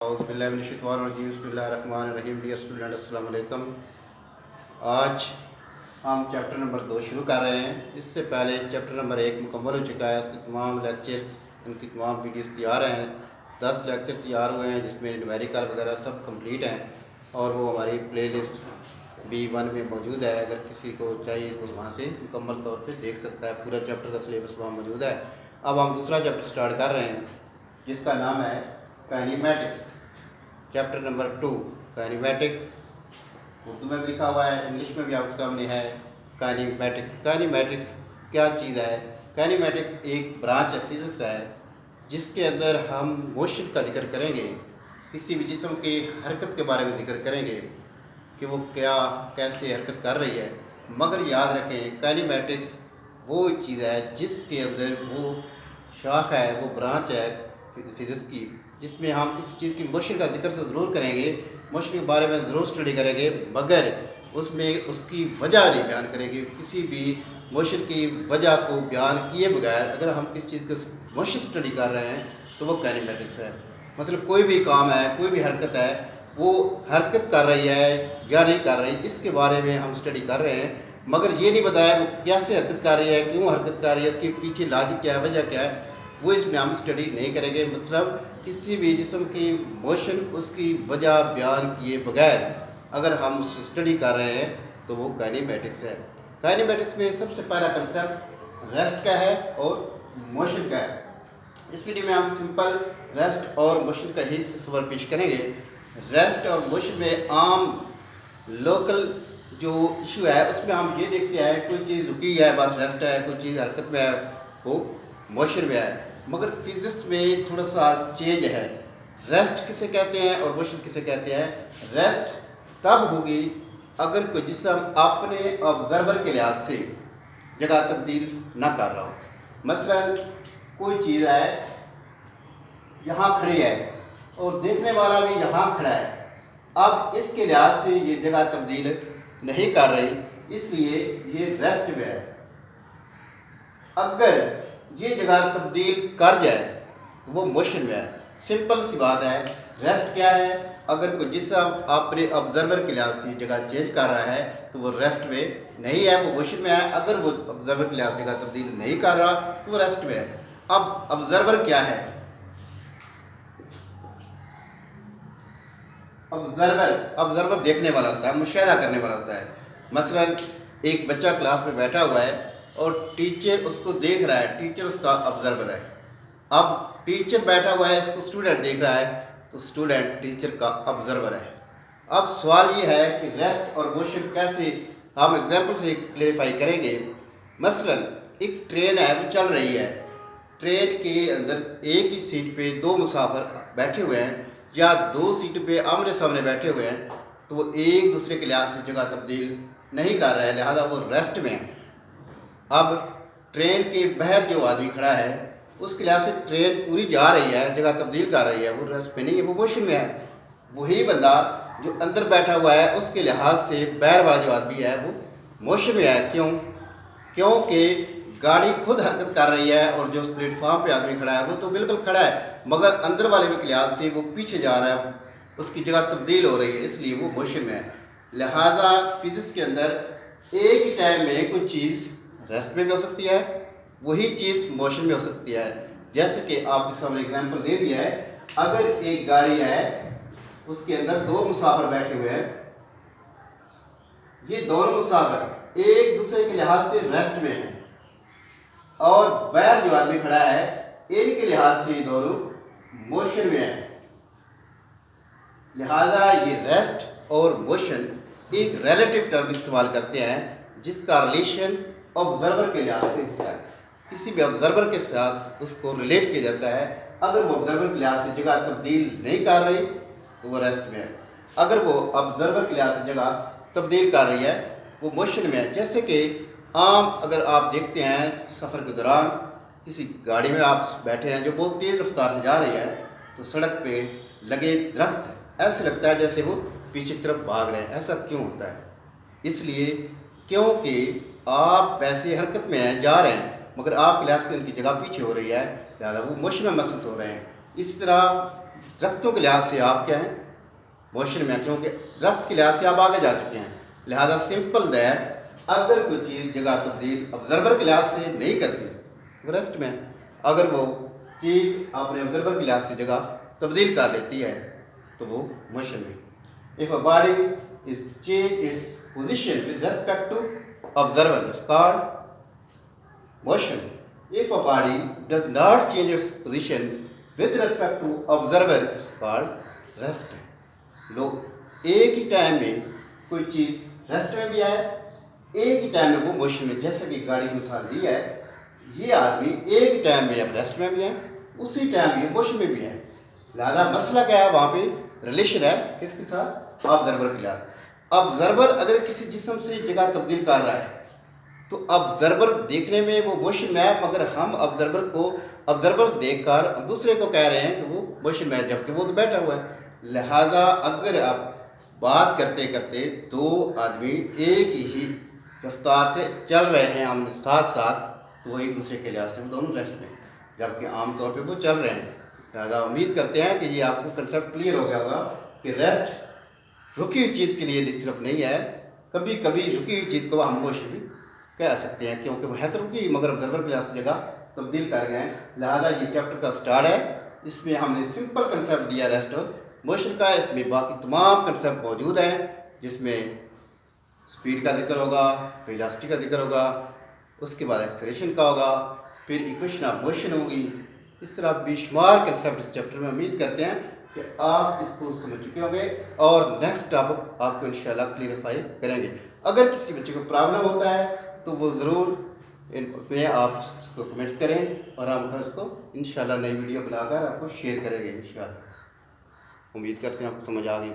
اعوذ باللہ من الشیطان الرجیم بسم اللہ الرحمن الرحیم. ڈیئر اسٹوڈنٹ السلام علیکم. آج ہم چیپٹر نمبر 2 شروع کر رہے ہیں. اس سے پہلے چیپٹر نمبر 1 مکمل ہو چکا ہے. اس کے تمام لیکچرز ان کی تمام ویڈیوز تیار ہیں. 10 لیکچر تیار ہوئے ہیں جس میں نومیریکل وغیرہ سب کمپلیٹ ہیں اور وہ ہماری پلے لسٹ B1 میں موجود ہے. اگر کسی کو چاہیے تو وہاں سے مکمل طور پہ دیکھ سکتا ہے. پورا چیپٹر کا سلیبس وہاں موجود ہے. اب ہم دوسرا چیپٹر سٹارٹ کر رہے ہیں جس کا نام ہے kinematics. Chapter number 2 kinematics. Urdu میں بھی لکھا ہوا ہے, انگلش میں بھی آپ کے سامنے ہے. کائنیمیٹکس. کائنیمیٹکس کیا چیز ہے؟ کائنیمیٹکس ایک برانچ ہے, فزکس ہے, جس کے اندر ہم موشن کا ذکر کریں گے. کسی بھی جسم کی حرکت کے بارے میں ذکر کریں گے کہ وہ کیسے حرکت کر رہی ہے. مگر یاد رکھیں کائنیمیٹکس وہ چیز ہے جس کے اندر وہ شاخ ہے, وہ برانچ ہے فزکس کی, جس میں ہم کسی چیز کی موشن کا ذکر تو ضرور کریں گے, موشن کے بارے میں ضرور اسٹڈی کریں گے, مگر اس میں اس کی وجہ نہیں بیان کریں گے. کسی بھی موشن کی وجہ کو بیان کیے بغیر اگر ہم کسی چیز کا موشن اسٹڈی کر رہے ہیں تو وہ کائنیمیٹکس ہے. مثلا کوئی بھی کام ہے, کوئی بھی حرکت ہے, وہ حرکت کر رہی ہے یا نہیں کر رہی, اس کے بارے میں ہم اسٹڈی کر رہے ہیں, مگر یہ نہیں بتایا وہ کیسے حرکت کر رہی ہے, کیوں حرکت کر رہی ہے, اس کے پیچھے لاجک کیا ہے, وجہ کیا ہے, وہ اس میں ہم اسٹڈی نہیں کریں گے. مطلب کسی بھی جسم کی موشن اس کی وجہ بیان کیے بغیر اگر ہم اس اسٹڈی کر رہے ہیں تو وہ کائنیمیٹکس ہے. کائنیمیٹکس میں سب سے پہلا کنسیپٹ ریسٹ کا ہے اور موشن کا ہے. اس ویڈیو میں ہم سمپل ریسٹ اور موشن کا ہی تصور پیش کریں گے. ریسٹ اور موشن میں عام لوکل جو ایشو ہے اس میں ہم یہ دیکھتے ہیں کوئی چیز رکی ہے بس ریسٹ ہے, کوئی چیز حرکت میں ہے وہ موشن میں ہے. مگر فزکس میں تھوڑا سا چینج ہے. ریسٹ کسے کہتے ہیں اور موشن کسے کہتے ہیں؟ ریسٹ تب ہوگی اگر کوئی جسم اپنے آبزرور کے لحاظ سے جگہ تبدیل نہ کر رہا ہو. مثلا کوئی چیز ہے یہاں کھڑی ہے اور دیکھنے والا بھی یہاں کھڑا ہے, اب اس کے لحاظ سے یہ جگہ تبدیل نہیں کر رہی, اس لیے یہ ریسٹ میں ہے. اگر یہ جگہ تبدیل کر جائے تو وہ موشن میں ہے. سمپل سی بات ہے. ریسٹ کیا ہے؟ اگر کوئی جسم اپنے آبزرور کے لحاظ سے جگہ چینج کر رہا ہے تو وہ ریسٹ میں نہیں ہے, وہ موشن میں ہے. اگر وہ آبزرور کے لحاظ سے جگہ تبدیل نہیں کر رہا تو وہ ریسٹ میں ہے. اب آبزرور کیا ہے؟ آبزرور دیکھنے والا ہوتا ہے, مشاہدہ کرنے والا ہوتا ہے. مثلا ایک بچہ کلاس میں بیٹھا ہوا ہے اور ٹیچر اس کو دیکھ رہا ہے, ٹیچر اس کا آبزرور ہے. اب ٹیچر بیٹھا ہوا ہے, اس کو اسٹوڈنٹ دیکھ رہا ہے تو اسٹوڈنٹ ٹیچر کا آبزرور ہے. اب سوال یہ ہے کہ ریسٹ اور موشن کیسے ہم ایگزامپل سے کلیریفائی کریں گے. مثلا ایک ٹرین ہے, وہ چل رہی ہے, ٹرین کے اندر ایک ہی سیٹ پہ 2 مسافر بیٹھے ہوئے ہیں یا 2 سیٹ پہ آمنے سامنے بیٹھے ہوئے ہیں, تو وہ ایک دوسرے کے لحاظ سے جگہ تبدیل نہیں کر رہے ہیں, لہذا وہ ریسٹ میں ہیں. اب ٹرین کے باہر جو آدمی کھڑا ہے اس کے لحاظ سے ٹرین پوری جا رہی ہے, جگہ تبدیل کر رہی ہے, وہ ریسٹ میں نہیں ہے, وہ موشن میں ہے. وہی بندہ جو اندر بیٹھا ہوا ہے اس کے لحاظ سے باہر والا جو آدمی ہے وہ موشن میں ہے. کیونکہ گاڑی خود حرکت کر رہی ہے اور جو پلیٹ فارم پہ آدمی کھڑا ہے وہ تو بالکل کھڑا ہے, مگر اندر والے کے لحاظ سے وہ پیچھے جا رہا ہے, اس کی جگہ تبدیل ہو رہی ہے, اس لیے وہ موشن میں ہے. لہٰذا فزکس کے اندر ایک ہی ٹائم میں کوئی چیز ریسٹ میں بھی ہو سکتی ہے, وہی چیز موشن میں ہو سکتی ہے. جیسے کہ آپ کے سامنے ایگزامپل دے دیا ہے. اگر ایک گاڑی ہے اس کے اندر 2 مسافر بیٹھے ہوئے ہیں, یہ دونوں مسافر ایک دوسرے کے لحاظ سے ریسٹ میں ہیں اور باہر جو آدمی کھڑا ہے ان کے لحاظ سے یہ دونوں موشن میں ہیں. لہذا یہ ریسٹ اور موشن ایک ریلیٹو ٹرم استعمال کرتے ہیں جس کا ریلیشن آبزرور کے لحاظ سے ہوتا ہے. کسی بھی آبزرور کے ساتھ اس کو ریلیٹ کیا جاتا ہے. اگر وہ آبزرور کے لحاظ سے جگہ تبدیل نہیں کر رہی تو وہ ریسٹ میں ہے, اگر وہ آبزرور کے لحاظ سے جگہ تبدیل کر رہی ہے وہ موشن میں ہے. جیسے کہ عام اگر آپ دیکھتے ہیں سفر کے دوران کسی گاڑی میں آپ بیٹھے ہیں جو بہت تیز رفتار سے جا رہی ہے, تو سڑک پہ لگے درخت ایسے لگتا ہے جیسے وہ پیچھے کی طرف بھاگ رہے ہیں. ایسا کیوں ہوتا ہے؟ اس لیے کیونکہ آپ ویسے حرکت میں ہیں, جا رہے ہیں, مگر آپ کے لحاظ سے ان کی جگہ پیچھے ہو رہی ہے, لہٰذا وہ موشن میں محسوس ہو رہے ہیں. اسی طرح درختوں کے لحاظ سے آپ کیا ہیں موشن میں، کیونکہ درخت کے لحاظ سے آپ آگے جا چکے ہیں، لہذا سمپل دیٹ اگر کوئی چیز جگہ تبدیل آبزرور کے لحاظ سے نہیں کرتی وہ ریسٹ میں، اگر وہ چیز اپنے آبزرور کے لحاظ سے جگہ تبدیل کر لیتی ہے تو وہ موشن میں. If a body is change its position with respect to observer, it's called motion. If a body does not change its position with respect to observer, it's called rest. لوگ ایک ہی ٹائم میں کوئی چیز rest میں بھی آئے، ایک ہی time میں وہ موشن میں، جیسے کہ گاڑی کی مثال دی ہے، یہ آدمی ایک ہی ٹائم میں اب ریسٹ میں بھی ہیں، اسی ٹائم یہ موشن میں بھی ہیں. لہذا مسئلہ کیا ہے، وہاں پہ ریلیشن ہے کس کے ساتھ؟ آبزرور کے لحاظ. آبزرور اگر کسی جسم سے جگہ تبدیل کر رہا ہے تو آبزرور دیکھنے میں وہ موشن میں ہے، مگر ہم آبزرور دیکھ کر دوسرے کو کہہ رہے ہیں کہ وہ موشن میں ہے، جبکہ وہ تو بیٹھا ہوا ہے. لہٰذا اگر آپ بات کرتے کرتے دو آدمی ایک ہی رفتار سے چل رہے ہیں آمنے ساتھ ساتھ تو وہ ایک دوسرے کے لحاظ سے وہ دونوں ریسٹ میں، جبکہ عام طور پہ وہ چل رہے ہیں. لہٰذا امید کرتے ہیں کہ یہ آپ کو کنسیپٹ کلیئر ہو گیا ہوگا کہ ریسٹ رکی ہوئی چیز کے لیے صرف نہیں ہے، کبھی کبھی رکی ہوئی چیز کو ہم موشن بھی کہہ سکتے ہیں، کیونکہ وہ ہے تو رکی مگر آبزرور کے لحاظ سے جگہ تبدیل کر گئے ہیں. لہٰذا یہ چیپٹر کا سٹارٹ ہے، اس میں ہم نے سمپل کنسیپٹ دیا ریسٹ اور موشن کا. اس میں باقی تمام کنسیپٹ موجود ہیں، جس میں سپیڈ کا ذکر ہوگا، ویلاسٹی کا ذکر ہوگا، اس کے بعد ایکسلریشن کا ہوگا، پھر ایکویشن آف موشن ہوگی. اس طرح بے شمار کنسیپٹ اس چیپٹر میں. امید کرتے ہیں کہ آپ اس کو سمجھ چکے ہوں گے اور نیکسٹ ٹاپک آپ کو انشاءاللہ کلیئرفائی کریں گے. اگر کسی بچے کو پرابلم ہوتا ہے تو وہ ضرور میں آپ اس کو کمنٹس کریں اور ہم اس کو انشاءاللہ نئی ویڈیو بنا کر آپ کو شیئر کریں گے انشاءاللہ. امید کرتے ہیں آپ کو سمجھ آ گئی.